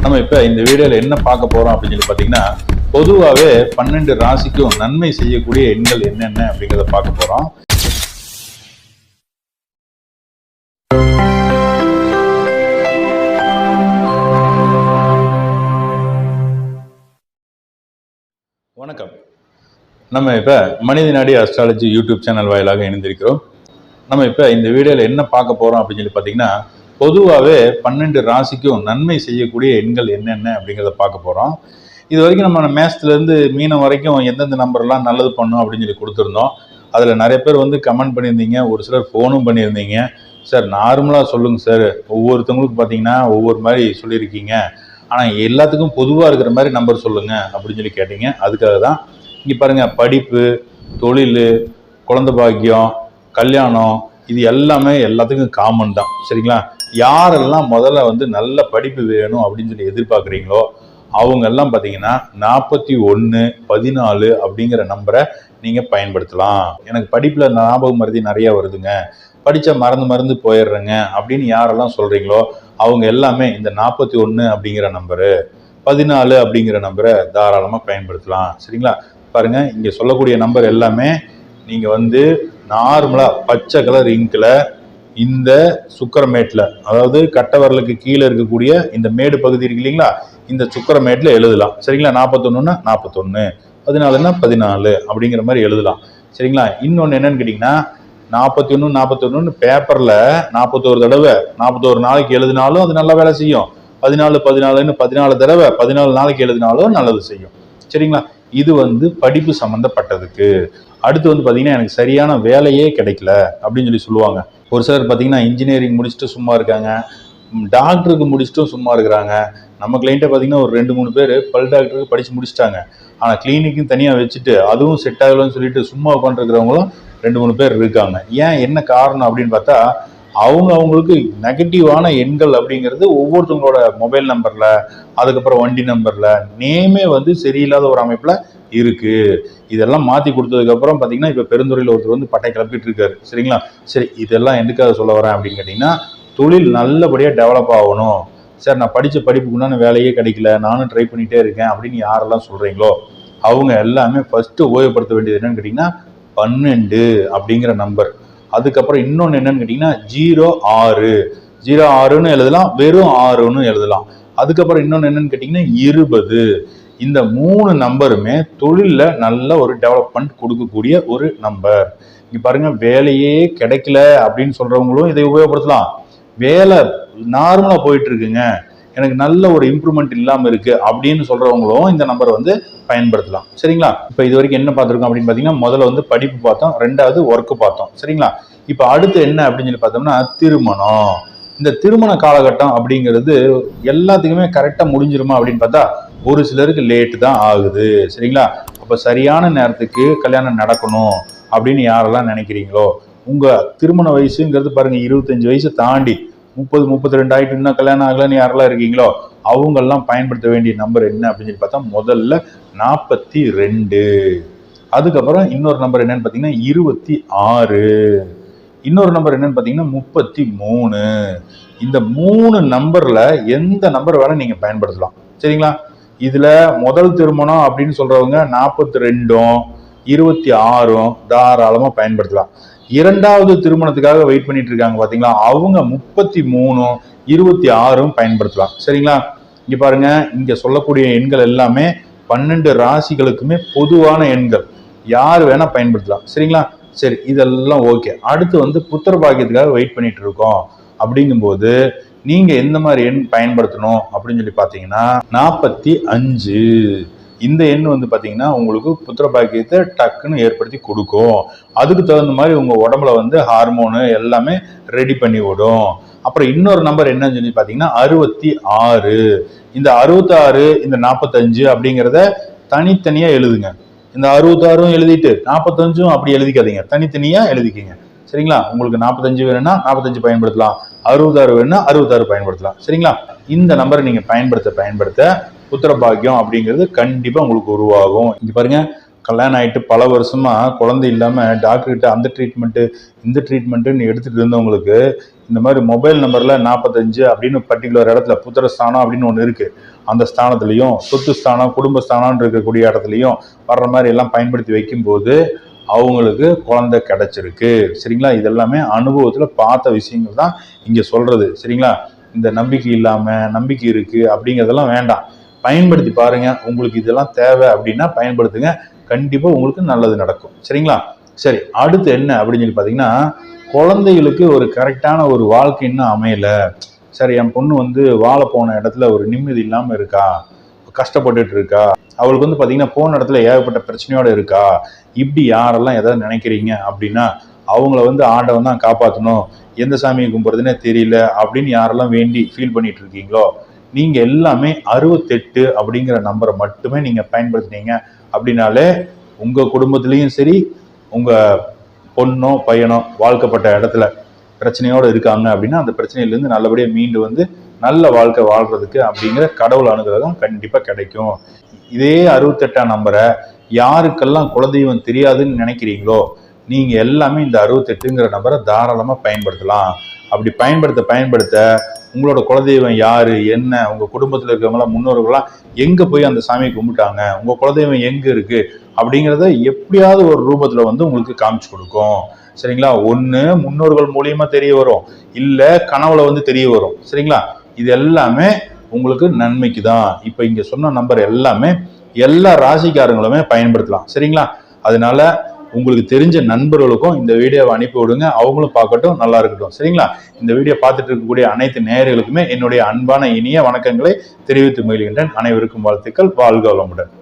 நம்ம இப்போ இந்த வீடியோவில் என்ன பார்க்க போகிறோம் அப்படின்னு சொல்லி பார்த்தீங்கன்னா, பொதுவாகவே 12 ராசிக்கும் நன்மை செய்யக்கூடிய எண்கள் என்னென்ன அப்படிங்கிறத பார்க்க போகிறோம். வணக்கம். நம்ம இப்போ மனித நாடி அஸ்ட்ராலஜி யூடியூப் சேனல் வாயிலாக இணைந்திருக்கிறோம். நம்ம இப்போ இந்த வீடியோவில் என்ன பார்க்க போகிறோம் அப்படின்னு சொல்லி பார்த்தீங்கன்னா, பொதுவாகவே 12 ராசிக்கும் நன்மை செய்யக்கூடிய எண்கள் என்னென்ன அப்படிங்கிறத பார்க்க போகிறோம். இது வரைக்கும் நம்ம மேஷத்துலேருந்து மீனம் வரைக்கும் எந்தெந்த நம்பர்லாம் நல்லது பண்ணும் அப்படின்னு சொல்லி கொடுத்துருந்தோம். அதில் நிறைய பேர் வந்து கமெண்ட் பண்ணியிருந்தீங்க, ஒரு சிலர் ஃபோனும் பண்ணியிருந்தீங்க. சார் நார்மலாக சொல்லுங்கள் சார், ஒவ்வொருத்தவங்களுக்கு பார்த்தீங்கன்னா ஒவ்வொரு மாதிரி சொல்லியிருக்கீங்க, ஆனால் எல்லாத்துக்கும் பொதுவாக இருக்கிற மாதிரி நம்பர் சொல்லுங்கள் அப்படின்னு சொல்லி கேட்டீங்க. அதுக்காக தான் இங்கே பாருங்கள், படிப்பு, தொழில், குழந்தை பாக்கியம், கல்யாணம், இது எல்லாமே எல்லாத்துக்கும் காமன் தான். சரிங்களா? யாரெல்லாம் முதல்ல வந்து நல்ல படிப்பு வேணும் அப்படின்னு சொல்லி எதிர்பார்க்குறீங்களோ அவங்கெல்லாம் பார்த்தீங்கன்னா 41, 14 அப்படிங்கிற நம்பரை நீங்கள் பயன்படுத்தலாம். எனக்கு படிப்பில் ஞாபகம் மருதி நிறையா வருதுங்க, படித்த மறந்து போயிடுறேங்க அப்படின்னு யாரெல்லாம் சொல்கிறீங்களோ அவங்க எல்லாமே இந்த 41 அப்படிங்கிற நம்பரு, 14 அப்படிங்கிற நம்பரை தாராளமாக பயன்படுத்தலாம். சரிங்களா? பாருங்கள், இங்கே சொல்லக்கூடிய நம்பர் எல்லாமே நீங்கள் வந்து நார்மலாக பச்சை கலர் இங்கில் இந்த சுக்கரமேட்டில், அதாவது கட்டவரலுக்கு கீழே இருக்கக்கூடிய இந்த மேடு பகுதி இருக்கு இல்லைங்களா, இந்த சுக்கரமேட்டில் எழுதலாம். சரிங்களா? 41ன்னா 41, 14ன்னா 14 அப்படிங்கிற மாதிரி எழுதலாம். சரிங்களா? இன்னொன்று என்னன்னு கேட்டிங்கன்னா, 41 பேப்பரில் 41 தடவை 41 நாளைக்கு எழுதினாலும் அது நல்லா வேலை செய்யும். 14 14 தடவை 14 நாளைக்கு எழுதினாலும் நல்லது செய்யும். சரிங்களா? இது வந்து படிப்பு சம்மந்தப்பட்டதுக்கு. அடுத்து வந்து பார்த்தீங்கன்னா, எனக்கு சரியான வேலையே கிடைக்கல அப்படின்னு சொல்லி சொல்லுவாங்க. ஒரு சிலர் பார்த்தீங்கன்னா இன்ஜினியரிங் முடிச்சுட்டு சும்மா இருக்காங்க, டாக்டருக்கு முடிச்சுட்டும் சும்மா இருக்கிறாங்க. நம்ம கிளைண்ட்டை பார்த்தீங்கன்னா ஒரு 2-3 பேர் பல் டாக்டருக்கு படித்து முடிச்சுட்டாங்க, ஆனால் கிளினிக்கும் தனியாக வச்சுட்டு அதுவும் செட் ஆகலன்னு சொல்லிட்டு சும்மா உட்காந்துருக்கிறவங்களும் 2-3 பேர் இருக்காங்க. ஏன், என்ன காரணம் அப்படின்னு பார்த்தா, அவங்களுக்கு நெகட்டிவான எண்கள் அப்படிங்கிறது ஒவ்வொருத்தவங்களோட மொபைல் நம்பரில், அதுக்கப்புறம் வண்டி நம்பரில் நேமே வந்து சரியில்லாத ஒரு அமைப்பில் இருக்குது. இதெல்லாம் மாற்றி கொடுத்ததுக்கப்புறம் பார்த்தீங்கன்னா இப்போ பெருந்துறையில் ஒருத்தர் வந்து பட்டை கிளப்பிட்டு இருக்காரு. சரிங்களா? சரி, இதெல்லாம் எதுக்காக சொல்ல வரேன் அப்படின்னு கேட்டிங்கன்னா, தொழில் நல்லபடியாக டெவலப் ஆகணும் சார், நான் படித்த படிப்புக்குண்டான வேலையே கிடைக்கல, நானும் ட்ரை பண்ணிகிட்டே இருக்கேன் அப்படின்னு யாரெல்லாம் சொல்கிறீங்களோ அவங்க எல்லாமே ஃபஸ்ட்டு உபயோகப்படுத்த வேண்டியது என்னன்னு கேட்டிங்கன்னா 12 அப்படிங்கிற நம்பர். அதுக்கப்புறம் இன்னொன்று என்னன்னு கேட்டிங்கன்னா 06 எழுதலாம், வெறும் 6ன்னு எழுதலாம். அதுக்கப்புறம் இன்னொன்று என்னன்னு கேட்டிங்கன்னா 20. இந்த 3 நம்பருமே தொழிலில் நல்ல ஒரு டெவலப்மெண்ட் கொடுக்கக்கூடிய ஒரு நம்பர். இங்கே பாருங்கள், வேலையே கிடைக்கல அப்படின்னு சொல்கிறவங்களும் இதை உபயோகப்படுத்தலாம். வேலை நார்மலாக போயிட்டு இருக்குங்க, எனக்கு நல்ல ஒரு இம்ப்ரூவ்மெண்ட் இல்லாமல் இருக்குது அப்படின்னு சொல்கிறவங்களும் இந்த நம்பரை வந்து பயன்படுத்தலாம். சரிங்களா? இப்போ இது வரைக்கும் என்ன பார்த்துருக்கோம் அப்படின்னு பார்த்தீங்கன்னா, முதல்ல வந்து படிப்பு பார்த்தோம், 2வது ஒர்க்கு பார்த்தோம். சரிங்களா? இப்போ அடுத்து என்ன அப்படின்னு சொல்லி பார்த்தோம்னா திருமணம். இந்த திருமண காலகட்டம் அப்படிங்கிறது எல்லாத்துக்குமே கரெக்டாக முடிஞ்சிருமா அப்படின்னு பார்த்தா ஒரு சிலருக்கு லேட்டு தான் ஆகுது. சரிங்களா? அப்போ சரியான நேரத்துக்கு கல்யாணம் நடக்கணும் அப்படின்னு யாரெல்லாம் நினைக்கிறீங்களோ, உங்கள் திருமண வயசுங்கிறது பாருங்கள் 25 வயசு தாண்டி 30, 32 ஆகிட்டு இன்னும் கல்யாணம் ஆகலன்னு யாரெல்லாம் இருக்கீங்களோ அவங்கெல்லாம் பயன்படுத்த வேண்டிய நம்பர் என்ன அப்படின்னு சொல்லி பார்த்தா முதல்ல 42. அதுக்கப்புறம் இன்னொரு நம்பர் என்னன்னு பார்த்தீங்கன்னா 26. இன்னொரு நம்பர் என்னன்னு பார்த்தீங்கன்னா 33. இந்த 3 நம்பரில் எந்த நம்பர் வேணால் நீங்கள் பயன்படுத்தலாம். சரிங்களா? இதில் முதல் திருமணம் அப்படின்னு சொல்கிறவங்க 42ம் 26ம் தாராளமாக பயன்படுத்தலாம். 2வது திருமணத்துக்காக வெயிட் பண்ணிட்டு இருக்காங்க பார்த்தீங்களா, அவங்க 33ம் 26ம் பயன்படுத்தலாம். சரிங்களா? இங்கே பாருங்க, இங்கே சொல்லக்கூடிய எண்கள் எல்லாமே 12 ராசிகளுக்குமே பொதுவான எண்கள், யார் வேணால் பயன்படுத்தலாம். சரிங்களா? சரி, இதெல்லாம் ஓகே. அடுத்து வந்து புத்திர பாக்கியத்துக்காக வெயிட் பண்ணிட்டு இருக்கோம் அப்படிங்கும்போது நீங்க எந்த மாதிரி எண் பயன்படுத்தணும் அப்படின்னு சொல்லி பார்த்தீங்கன்னா 45. இந்த எண் வந்து பார்த்தீங்கன்னா உங்களுக்கு புத்திர பாக்கியத்தை டக்குன்னு ஏற்படுத்தி கொடுக்கும். அதுக்கு தகுந்த மாதிரி உங்க உடம்புல வந்து ஹார்மோனு எல்லாமே ரெடி பண்ணி விடும். அப்புறம் இன்னொரு நம்பர் என்னன்னு சொல்லி பார்த்தீங்கன்னா 66. இந்த 66 இந்த 45 அப்படிங்கிறத தனித்தனியா எழுதுங்க. இந்த 66ம் எழுதிட்டு 45ம் அப்படி எழுதிக்காதீங்க, தனித்தனியா எழுதிக்கிங்க. சரிங்களா? உங்களுக்கு 45 வேணும்னா 45 பயன்படுத்தலாம், 66 வேணும்னா 66 பயன்படுத்தலாம். சரிங்களா? இந்த நம்பரை நீங்க பயன்படுத்த புத்திர பாக்கியம் அப்படிங்கிறது கண்டிப்பா உங்களுக்கு உருவாகும். இங்க பாருங்க, கல்யாணம் ஆகிட்டு பல வருஷமா குழந்தை இல்லாமல் டாக்டர்கிட்ட அந்த ட்ரீட்மெண்ட்டு இந்த ட்ரீட்மெண்ட்டுன்னு எடுத்துகிட்டு இருந்தவங்களுக்கு இந்த மாதிரி மொபைல் நம்பர்ல 45 அப்படின்னு பர்டிகுலர் இடத்துல புத்திரஸ்தானம் அப்படின்னு ஒன்று இருக்கு, அந்த ஸ்தானத்துலையும் சொத்து ஸ்தானம் குடும்பஸ்தானம் இருக்கக்கூடிய இடத்துலையும் வர்ற மாதிரி எல்லாம் பயன்படுத்தி வைக்கும்போது அவங்களுக்கு குழந்தை கிடைச்சிருக்கு. சரிங்களா? இதெல்லாமே அனுபவத்துல பார்த்த விஷயங்கள் தான் இங்க சொல்றது. சரிங்களா? இந்த நம்பிக்கை இல்லாம நம்பிக்கை இருக்கு அப்படிங்கிறதெல்லாம் வேண்டாம், பயன்படுத்தி பாருங்க. உங்களுக்கு இதெல்லாம் தேவை அப்படின்னா பயன்படுத்துங்க, கண்டிப்பா உங்களுக்கு நல்லது நடக்கும். சரிங்களா? சரி, அடுத்து என்ன அப்படின்னு சொல்லி பாத்தீங்கன்னா, குழந்தைகளுக்கு ஒரு கரெக்டான ஒரு வாழ்க்கை இன்னும் அமையல. சரி, என் பொண்ணு வந்து வாழ போன இடத்துல ஒரு நிம்மதி இல்லாம இருக்கா, கஷ்டப்பட்டுட்டு இருக்கா, அவளுக்கு பாத்தீங்கன்னா போன இடத்துல ஏகப்பட்ட பிரச்சனையோட இருக்கா, இப்படி யாரெல்லாம் எதாவது நினைக்கிறீங்க அப்படின்னா அவங்கள ஆண்டவன் தான் காப்பாற்றணும், எந்த சாமியை கும்பிட்றதுன்னே தெரியல அப்படின்னு யாரெல்லாம் வேண்டி ஃபீல் பண்ணிட்டு இருக்கீங்களோ, நீங்க எல்லாமே 68 அப்படிங்கிற நம்பரை மட்டுமே நீங்க பயன்படுத்தினீங்க அப்படின்னாலே உங்க குடும்பத்திலையும் சரி, உங்க பொண்ணோ பையனோ வாழ்க்கப்பட்ட இடத்துல பிரச்சனையோடு இருக்காங்க அப்படின்னா அந்த பிரச்சனையிலேருந்து நல்லபடியாக மீண்டு நல்ல வாழ்க்கை வாழ்றதுக்கு அப்படிங்கிற கடவுள் அனுகிரகம் கண்டிப்பாக கிடைக்கும். இதே 68ஆம் நம்பரை யாருக்கெல்லாம் குலதெய்வம் தெரியாதுன்னு நினைக்கிறீங்களோ நீங்க எல்லாமே இந்த 68ங்கிற நம்பரை தாராளமாக பயன்படுத்தலாம். அப்படி பயன்படுத்த உங்களோட குலதெய்வம் யாரு என்ன, உங்க குடும்பத்தில் இருக்கிறவங்களாம் முன்னோர்கள்லாம் எங்க போய் அந்த சாமியை கும்பிட்டாங்க, உங்க குலதெய்வம் எங்க இருக்கு அப்படிங்கிறத எப்படியாவது ஒரு ரூபத்துல உங்களுக்கு காமிச்சு கொடுக்கும். சரிங்களா? ஒண்ணு முன்னோர்கள் மூலியமா தெரிய வரும், இல்ல கனவுல தெரிய வரும். சரிங்களா? இது எல்லாமே உங்களுக்கு நன்மைக்கு தான். இப்ப இங்க சொன்ன நம்பர் எல்லாமே எல்லா ராசிக்காரங்களுமே பயன்படுத்தலாம். சரிங்களா? அதனால உங்களுக்கு தெரிஞ்ச நண்பர்களுக்கும் இந்த வீடியோவை அனுப்பி விடுங்க, அவங்களும் பார்க்கட்டும், நல்லா இருக்கட்டும். சரிங்களா? இந்த வீடியோ பார்த்துட்டு இருக்கக்கூடிய அனைத்து நேயர்களுக்குமே என்னுடைய அன்பான இனிய வணக்கங்களை தெரிவித்து மகிழ்கின்றேன். அனைவருக்கும் வாழ்த்துக்கள். வாழ்க வளமுடன்.